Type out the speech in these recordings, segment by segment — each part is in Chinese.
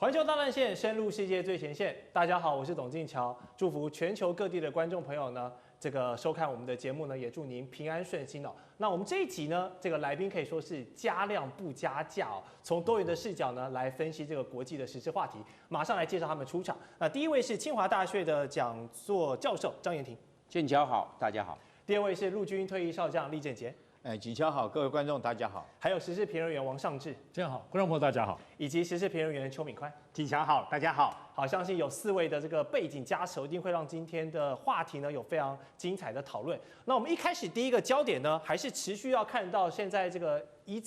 环球大乱线，深入世界最前线。大家好，我是董进桥，祝福全球各地的观众朋友呢，收看我们的节目呢，也祝您平安顺心哦。那我们这一集呢，来宾可以说是加量不加价哦，从多元的视角呢来分析这个国际的时事话题。马上来介绍他们出场。那第一位是清华大学的讲座教授张延廷，建桥好，大家好。第二位是陆军退役少将厉正杰。锦桥好，各位观众大家好，还有时事评论员王尚志，这样好，观众朋友大家好，以及时事评论员邱敏宽，锦桥好，大家好。好，相信有4位的这个背景加持，一定会让今天的话题呢有非常精彩的讨论。那我们一开始第一个焦点呢，还是持续要看到现在这个一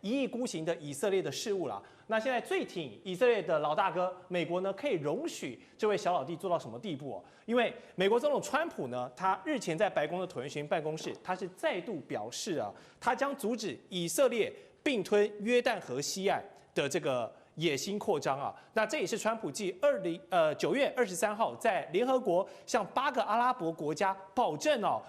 意孤行的以色列的事务啦。那现在最挺以色列的老大哥美国呢，可以容许这位小老弟做到什么地步哦？因为美国总统川普呢，他日前在白宫的椭圆形办公室，他是再度表示啊，他将阻止以色列并吞约旦河西岸的这个野心扩张啊。那这也是川普继9月23号在联合国向8个阿拉伯国家保证哦，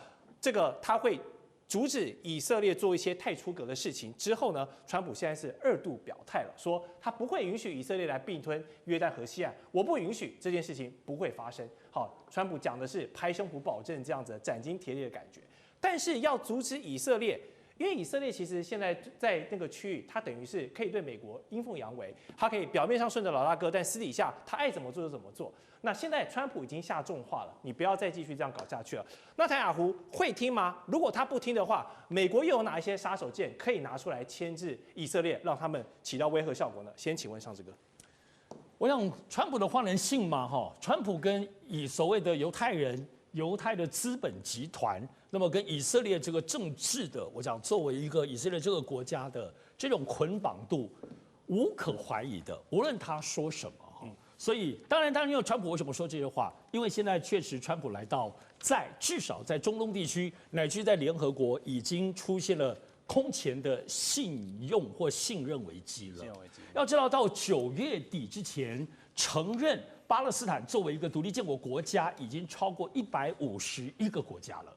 他会阻止以色列做一些太出格的事情之后呢，川普现在是2度表态了，说他不会允许以色列来并吞约旦河西岸，我不允许这件事情不会发生。好，川普讲的是拍胸脯保证这样子斩钉截铁的感觉，但是要阻止以色列。因为以色列其实现在在那个区域，它等于是可以对美国阴奉阳违，它可以表面上顺着老大哥，但私底下他爱怎么做就怎么做。那现在川普已经下重话了，你不要再继续这样搞下去了。那塔雅胡会听吗？如果他不听的话，美国又有哪一些杀手锏可以拿出来牵制以色列，让他们起到威吓效果呢？先请问尚志哥。我想川普的话能信吗？川普跟所谓的犹太的资本集团，那么跟以色列这个政治的，我讲作为一个以色列这个国家的这种捆绑度，无可怀疑的，无论他说什么。所以当然，因为川普为什么说这些话？因为现在确实川普来到至少在中东地区，乃至在联合国已经出现了空前的信用或信任危机了。要知道，到9月底之前，承认巴勒斯坦作为一个独立建国国家，已经超过151个国家了。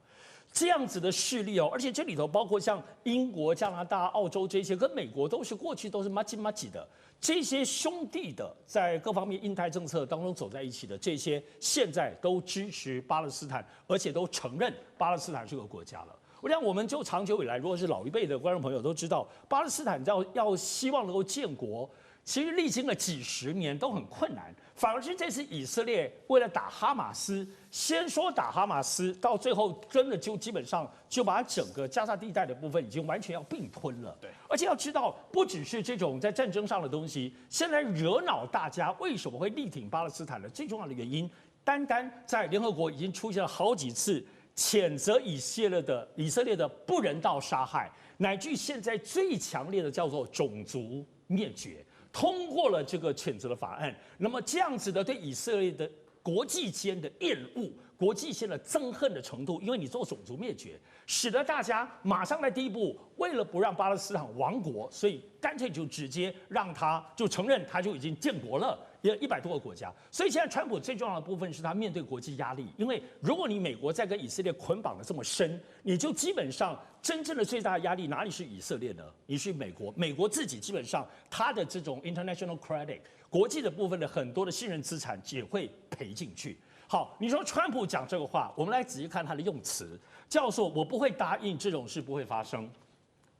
这样子的势力哦，而且这里头包括像英国、加拿大、澳洲这些，跟美国过去都是麻吉的这些兄弟的，在各方面印太政策当中走在一起的这些，现在都支持巴勒斯坦，而且都承认巴勒斯坦是个国家了。我想，我们就长久以来，如果是老一辈的观众朋友都知道，巴勒斯坦要希望能够建国，其实历经了几十年都很困难，反而是这次以色列为了打哈马斯，先说打哈马斯，到最后真的就基本上就把整个加沙地带的部分已经完全要并吞了。对，而且要知道，不只是这种在战争上的东西，现在惹恼大家为什么会力挺巴勒斯坦的最重要的原因，单在联合国已经出现了好几次谴责以色列的不人道杀害，乃至现在最强烈的叫做种族灭绝。通过了这个谴责的法案，那么这样子的对以色列的国际间的厌恶、国际间的憎恨的程度，因为你做种族灭绝，使得大家马上在第一步，为了不让巴勒斯坦亡国，所以干脆就直接让他就承认他就已经建国了。也100多个国家，所以现在川普最重要的部分是他面对国际压力，因为如果你美国在跟以色列捆绑的这么深，你就基本上真正的最大的压力哪里是以色列呢？你是美国，美国自己基本上他的这种 international credit 国际的部分的很多的信任资产也会赔进去。好，你说川普讲这个话，我们来仔细看他的用词，叫做我不会答应这种事不会发生。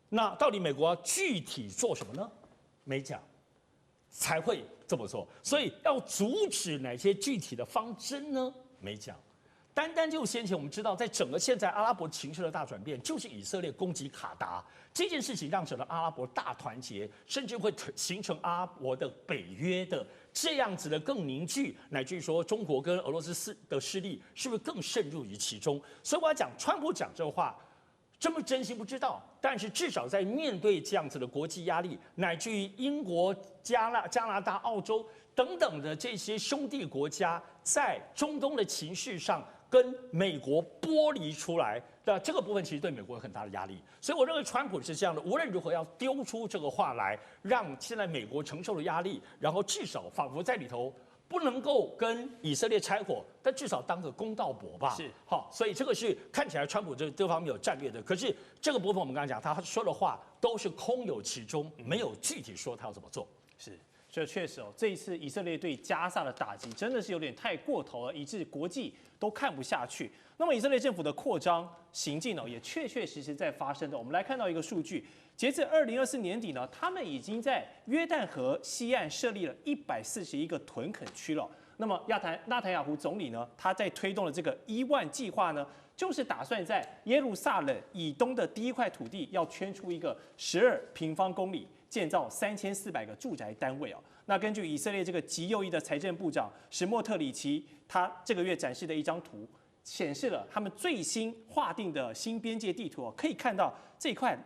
那到底美国要具体做什么呢？没讲。才会这么做，所以要阻止哪些具体的方针呢？没讲。单就先前我们知道，在整个现在阿拉伯情势的大转变，就是以色列攻击卡达这件事情，让整个阿拉伯大团结，甚至会形成阿拉伯的北约的这样子的更凝聚，乃至于说中国跟俄罗斯的势力是不是更渗入于其中？所以我要讲，川普讲这话。真不真心不知道，但是至少在面对这样子的国际压力，乃至于英国、加拿大、澳洲等等的这些兄弟国家，在中东的情势上跟美国剥离出来，那这个部分其实对美国有很大的压力。所以我认为川普是这样的，无论如何要丢出这个话来，让现在美国承受的压力，然后至少仿佛在里头。不能够跟以色列拆伙，但至少当个公道伯吧。是好，所以这个是看起来川普这方面有战略的。可是这个部分我们刚才讲，他说的话都是空有其中，没有具体说他要怎么做。是。这确实哦，这一次以色列对加萨的打击真的是有点太过头了，以致国际都看不下去。那么以色列政府的扩张行径呢，也确确实实在发生的。我们来看到一个数据，截至2024年底呢，他们已经在约旦河西岸设立了141个屯垦区了。那么纳坦雅胡总理呢，他在推动的这个1万计划呢，就是打算在耶路撒冷以东的第一块土地要圈出一个12平方公里，建造3400个住宅单位哦。那根据以色列这个极右翼的财政部长史莫特里奇，他这个月展示的一张图，显示了他们最新划定的新边界地图哦，可以看到这块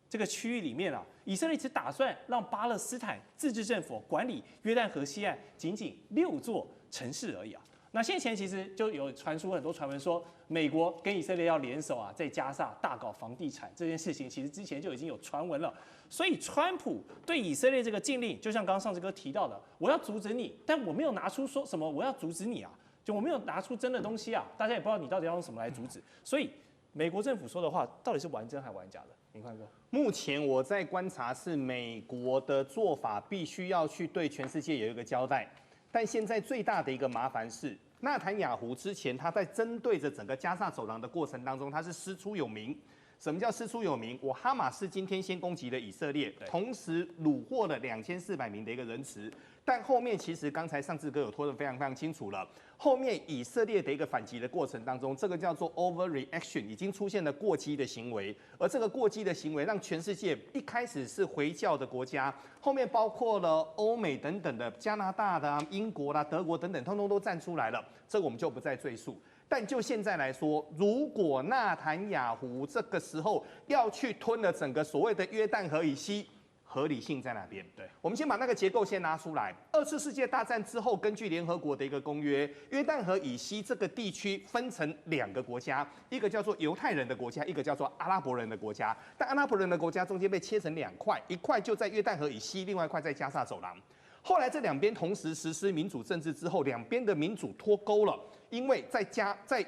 这个区域里面啊，以色列只打算让巴勒斯坦自治政府管理约旦河西岸仅6座城市而已啊。那先前其实就有传出很多传闻说，美国跟以色列要联手啊，在加萨大搞房地产这件事情，其实之前就已经有传闻了。所以川普对以色列这个禁令，就像刚刚上次哥提到的，我要阻止你，但我没有拿出说什么我要阻止你啊，就我没有拿出真的东西啊，大家也不知道你到底要用什么来阻止。所以美国政府说的话到底是玩真还玩假的？林宽哥，目前我在观察是美国的做法必须要去对全世界有一个交代，但现在最大的一个麻烦是，纳坦雅胡之前他在针对着整个加萨走廊的过程当中，他是师出有名。什么叫师出有名？我哈马斯今天先攻击了以色列，同时虏获了2400名的一个人质，但后面其实刚才上次哥有拖得非常非常清楚了。后面以色列的一个反击的过程当中，这个叫做 overreaction， 已经出现了过激的行为，而这个过激的行为让全世界一开始是回教的国家，后面包括了欧美等等的加拿大的、英国啦、德国等等，通通都站出来了，这个我们就不再赘述。但就现在来说，如果纳坦雅胡这个时候要去吞了整个所谓的约旦河以西，合理性在哪边？对，我们先把那个结构先拿出来。2次世界大战之后，根据联合国的一个公约，约旦河以西这个地区分成2个国家，一个叫做犹太人的国家，一个叫做阿拉伯人的国家。但阿拉伯人的国家中间被切成2块，一块就在约旦河以西，另外一块在加萨走廊。后来这2边同时实施民主政治之后，2边的民主脱钩了，因为在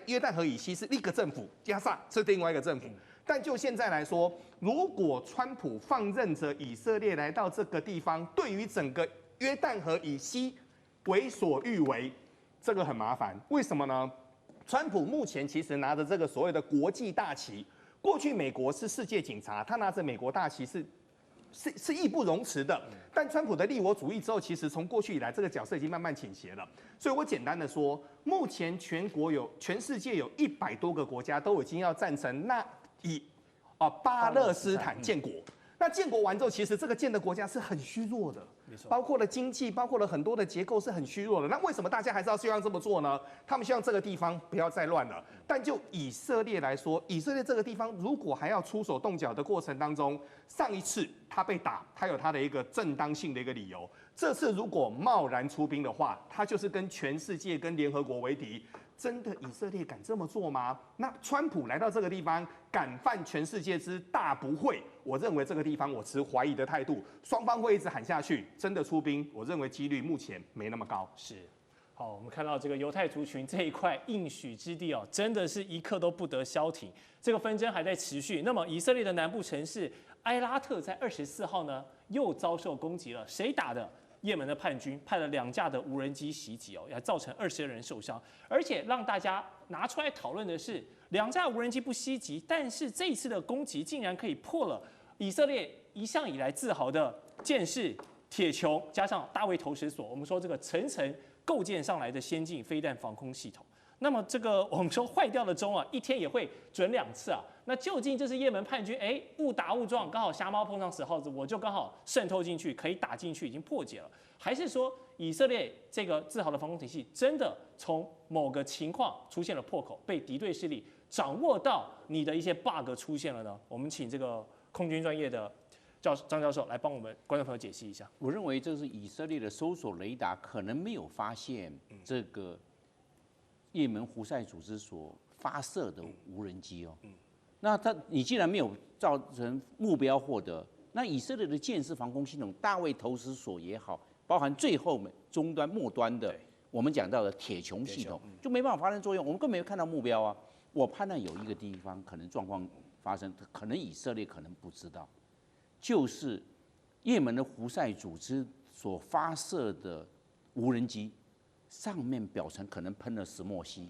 约旦河以西是一个政府，加萨是另外一个政府。但就现在来说，如果川普放任着以色列来到这个地方，对于整个约旦河以西为所欲为，这个很麻烦。为什么呢？川普目前其实拿着这个所谓的国际大旗，过去美国是世界警察，他拿着美国大旗是义不容辞的。但川普的立我主义之后，其实从过去以来，这个角色已经慢慢倾斜了。所以我简单的说，目前全世界有100多个国家都已经要赞成巴勒斯坦建国。那建国完之后，其实这个建的国家是很虚弱的，包括了经济，包括了很多的结构是很虚弱的。那为什么大家还是要希望这么做呢？他们希望这个地方不要再乱了。但就以色列来说，以色列这个地方如果还要出手动脚的过程当中，上一次他被打，他有他的一个正当性的一个理由。这次如果贸然出兵的话，他就是跟全世界、跟联合国为敌。真的以色列敢这么做吗？那川普来到这个地方，敢犯全世界之大不讳？我认为这个地方我持怀疑的态度，双方会一直喊下去，真的出兵，我认为几率目前没那么高。是，好，我们看到这个犹太族群这一块应许之地哦，真的是一刻都不得消停，这个纷争还在持续。那么以色列的南部城市埃拉特在24号呢，又遭受攻击了，谁打的？也门的叛军派了2架的无人机袭击哦，也造成20人受伤。而且让大家拿出来讨论的是，2架无人机不袭击，但是这一次的攻击竟然可以破了以色列一向以来自豪的箭式铁穹，加上大卫投石索，我们说这个层层构建上来的先进飞弹防空系统。那么这个我们说坏掉的钟啊，一天也会准2次啊。那究竟这是也门叛军误打误撞，刚好瞎猫碰上死耗子，我就刚好渗透进去，可以打进去，已经破解了？还是说以色列这个自豪的防空体系真的从某个情况出现了破口，被敌对势力掌握到你的一些 bug 出现了呢？我们请这个空军专业的张教授来帮我们观众朋友解析一下。我认为这是以色列的搜索雷达可能没有发现这个也门胡塞组织所发射的无人机哦。那你既然没有造成目标获得，那以色列的箭式防空系统大卫投石索也好，包含最后终端末端的我们讲到的铁穹系统，就没办法发生作用，我们更没有看到目标啊。我判断有一个地方可能状况发生，可能以色列可能不知道，就是也门的胡塞组织所发射的无人机上面表层可能喷了石墨烯，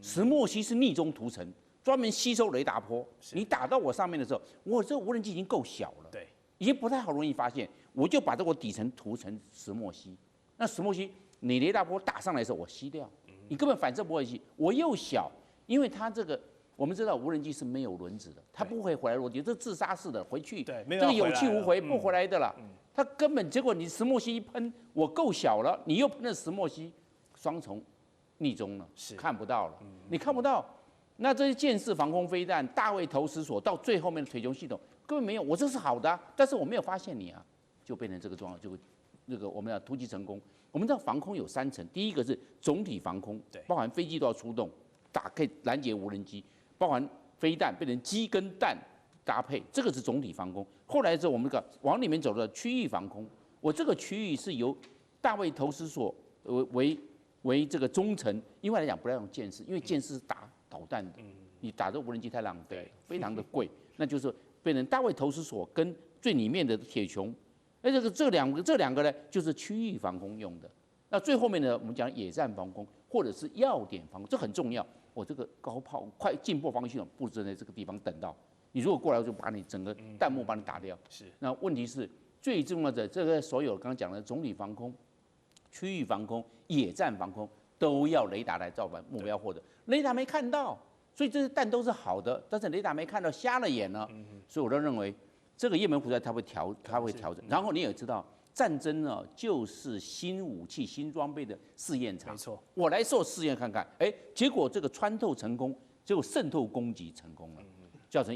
石墨烯是逆中涂层，专门吸收雷达波。你打到我上面的时候，我这无人机已经够小了，对，已经不太好容易发现，我就把这个底层涂成石墨烯。那石墨烯你雷达波打上来的时候，我吸掉，你根本反射不会吸。我又小，因为它这个我们知道无人机是没有轮子的，它不会回来落地，这自杀式的回去，对，这个有去无回，不回来的啦。它根本结果你石墨烯一喷，我够小了，你又喷了石墨烯，双重逆中了，看不到了，你看不到。那这些箭式防空飞弹、大卫投石所到最后面的水球系统根本没有，我这是好的、但是我没有发现你啊，就变成这个状况，就那个我们要突击成功。我们知道防空有3层，第一个是总体防空，包含飞机都要出动，可以拦截无人机，包含飞弹变成机跟弹搭配，这个是总体防空。后来之后我们往里面走的区域防空，我这个区域是由大卫投石所为这个中层，另外来讲不要用箭式，因为箭式是打导弹的，你打这无人机太浪费，非常的贵，那就是变成大卫投石所跟最里面的铁穹，那这两个呢，就是区域防空用的。那最后面呢，我们讲野战防空或者是要点防空，这很重要。我这个高炮快近迫防空系统布置在这个地方等到，你如果过来，我就把你整个弹幕把你打掉。是。那问题是最重要的，这个所有刚刚讲的总体防空、区域防空、野战防空都要雷达来造反目标获得，雷达没看到，所以这些弹都是好的，但是雷达没看到，瞎了眼了。所以我都认为这个也门胡塞它会调整。然后你也知道，战争呢就是新武器、新装备的试验场。没错，我来做试验看看，结果这个穿透成功，结果渗透攻击成功了，造成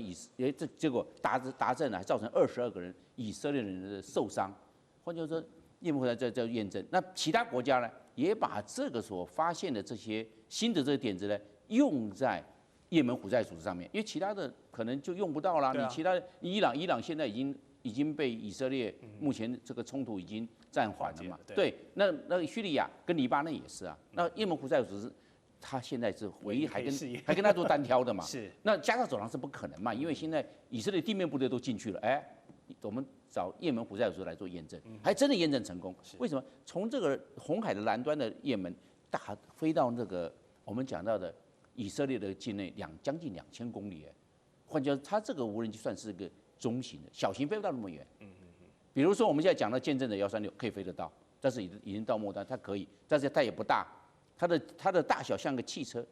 这结果达阵还造成22个人以色列人的受伤。换句话说，也门胡塞在验证。那其他国家呢，也把这个所发现的这些新的这个点子呢，用在也门胡塞组织上面，因为其他的可能就用不到啦。你其他伊朗现在已经被以色列目前这个冲突已经暂缓了嘛？对，那叙利亚跟黎巴嫩也是啊。那也门胡塞组织，他现在是唯一还跟他做单挑的嘛？是。那加沙走廊是不可能嘛？因为现在以色列地面部队都进去了，我们找也门胡塞组织来做验证，还真的验证成功。为什么？从这个红海的南端的也门飞到那个我们讲到的以色列的境内将近2000公里，换句话说，它这个无人机算是个中型的，小型飞不到那么远。比如说我们现在讲的见证者136可以飞得到，但是已经到末端，它可以，但是它也不大，它的大小像个汽车，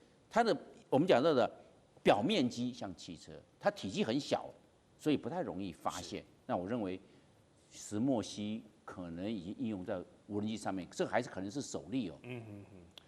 我们讲到的表面积像汽车，它体积很小，所以不太容易发现。那我认为石墨烯可能已经应用在无人机上面，这个还是可能是首例哦。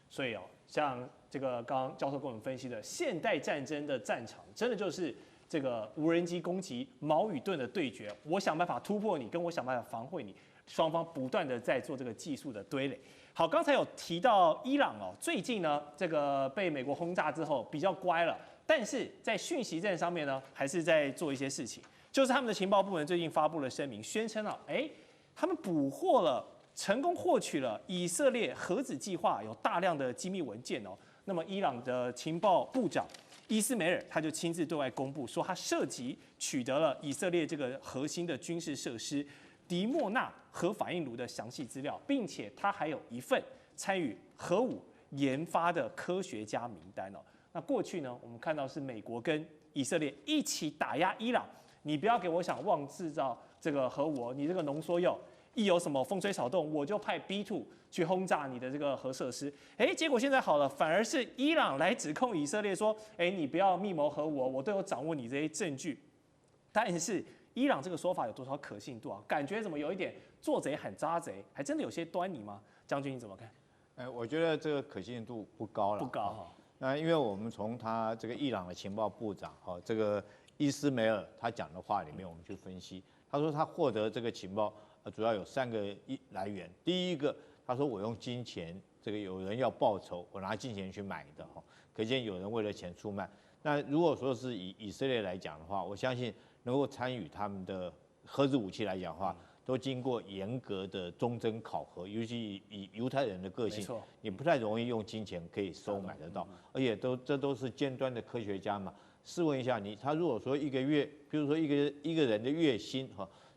所以像这个刚刚教授跟我们分析的，现代战争的战场真的就是这个无人机攻击矛与盾的对决，我想办法突破你，跟我想办法防卫你，双方不断的在做这个技术的堆垒。好，刚才有提到伊朗最近呢这个被美国轰炸之后比较乖了，但是在讯息战上面呢还是在做一些事情，就是他们的情报部门最近发布了声明，宣称他们捕获了。成功获取了以色列核子计划有大量的机密文件那么伊朗的情报部长伊斯梅尔他就亲自对外公布说，他涉及取得了以色列这个核心的军事设施迪莫纳核反应炉的详细资料，并且他还有一份参与核武研发的科学家名单那过去呢，我们看到是美国跟以色列一起打压伊朗，你不要给我想妄制造这个核武你这个浓缩铀。一有什么风吹草动，我就派 B2 去轰炸你的这个核设施。结果现在好了，反而是伊朗来指控以色列说，你不要密谋核武，我都有掌握你这些证据。但是伊朗这个说法有多少可信度啊？感觉怎么有一点做贼喊抓贼，还真的有些端倪吗？将军你怎么看？我觉得这个可信度不高了。不高哈。那因为我们从他这个伊朗的情报部长这个伊斯梅尔他讲的话里面，我们去分析，他说他获得这个情报。主要有3个来源。第一个，他说我用金钱，这个有人要报仇，我拿金钱去买的可见有人为了钱出卖。那如果说是以色列来讲的话，我相信能够参与他们的核子武器来讲的话，都经过严格的忠贞考核，尤其以犹太人的个性，你不太容易用金钱可以收买得到，而且这都是尖端的科学家嘛。试问一下他如果说一个月，比如说一个人的月薪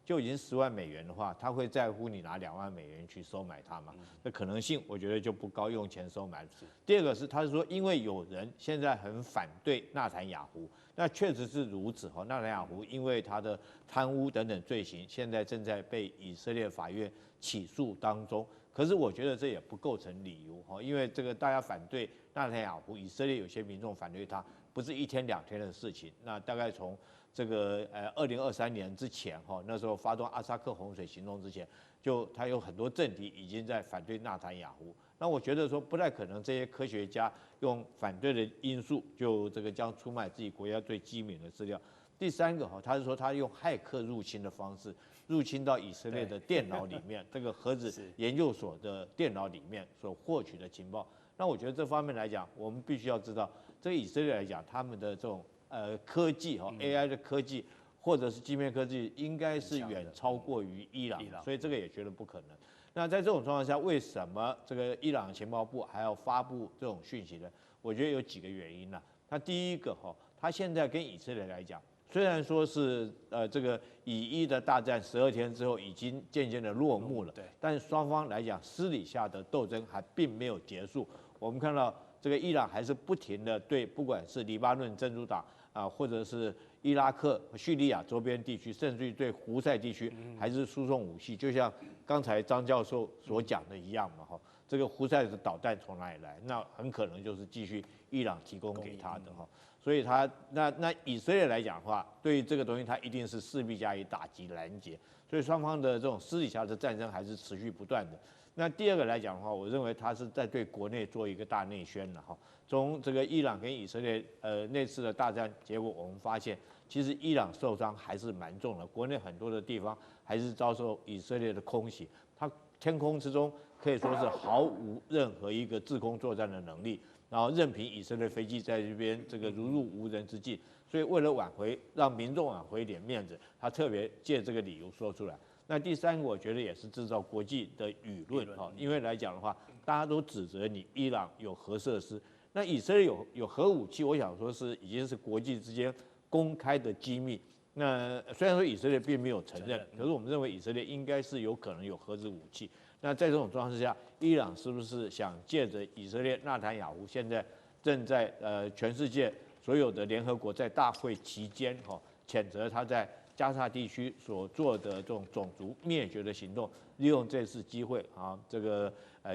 就已经10万美元的话，他会在乎你拿2万美元去收买它吗？那可能性我觉得就不高，用钱收买。第二个是，他是说因为有人现在很反对纳坦雅胡，那确实是如此哈。纳坦雅胡因为他的贪污等等罪行，现在正在被以色列法院起诉当中。可是我觉得这也不构成理由哈，因为这个大家反对纳坦雅胡，以色列有些民众反对他，不是1天2天的事情。那大概从这个2023年之前哈，那时候发动阿萨克洪水行动之前，就他有很多政敌已经在反对纳坦雅胡。那我觉得说不太可能这些科学家用反对的因素就这个将出卖自己国家最机敏的资料。第三个哈，他是说他用骇客入侵的方式入侵到以色列的电脑里面，这个核子研究所的电脑里面所获取的情报。那我觉得这方面来讲，我们必须要知道，这个以色列来讲，他们的这种科技哈 AI 的科技或者是晶片科技，应该是远超过于伊朗，所以这个也觉得不可能。那在这种状况下，为什么这个伊朗情报部还要发布这种讯息呢？我觉得有几个原因呢。那第一个哈，他现在跟以色列来讲，虽然说是这个以伊的大战12天之后已经渐渐的落幕了，对，但双方来讲私底下的斗争还并没有结束。我们看到这个伊朗还是不停的对不管是黎巴嫩真主党啊，或者是伊拉克、叙利亚周边地区，甚至于对胡塞地区，还是输送武器，就像刚才张教授所讲的一样嘛，哈，这个胡塞的导弹从哪里来？那很可能就是继续伊朗提供给他的哈。所以他那以色列来讲的话，对于这个东西，他一定是势必加以打击拦截。所以双方的这种私底下的战争还是持续不断的。那第二个来讲的话，我认为他是在对国内做一个大内宣了哈。从这个伊朗跟以色列那次的大战结果，我们发现其实伊朗受伤还是蛮重的，国内很多的地方还是遭受以色列的空袭，它天空之中可以说是毫无任何一个制空作战的能力。然后任凭以色列飞机在这边这个如入无人之境，所以为了挽回，让民众挽回一点面子，他特别借这个理由说出来。那第三个，我觉得也是制造国际的舆论哈，因为来讲的话，大家都指责你伊朗有核设施，那以色列有核武器，我想说是已经是国际之间公开的机密。那虽然说以色列并没有承认，可是我们认为以色列应该是有可能有核子武器。那在这种状况之下，伊朗是不是想借着以色列纳坦雅胡现在正在全世界所有的联合国在大会期间哈，谴责他在加沙地区所做的这种种族灭绝的行动，利用这次机会啊，这个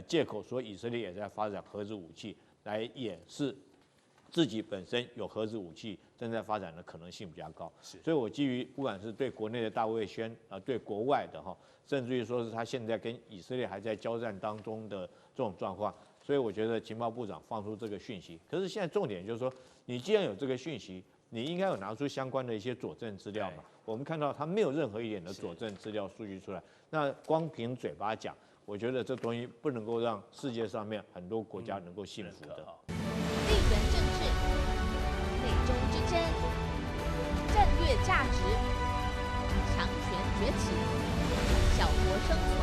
借口说以色列也在发展核子武器，来掩饰自己本身有核子武器正在发展的可能性比较高。所以我基于不管是对国内的大卫宣啊，对国外的哈，甚至于说是他现在跟以色列还在交战当中的这种状况，所以我觉得情报部长放出这个讯息。可是现在重点就是说，你既然有这个讯息，你应该有拿出相关的一些佐证资料嘛。我们看到他没有任何一点的佐证资料数据出来，那光凭嘴巴讲，我觉得这东西不能够让世界上面很多国家能够信服的。地缘政治、美中之争、战略价值、强权崛起、小国生存。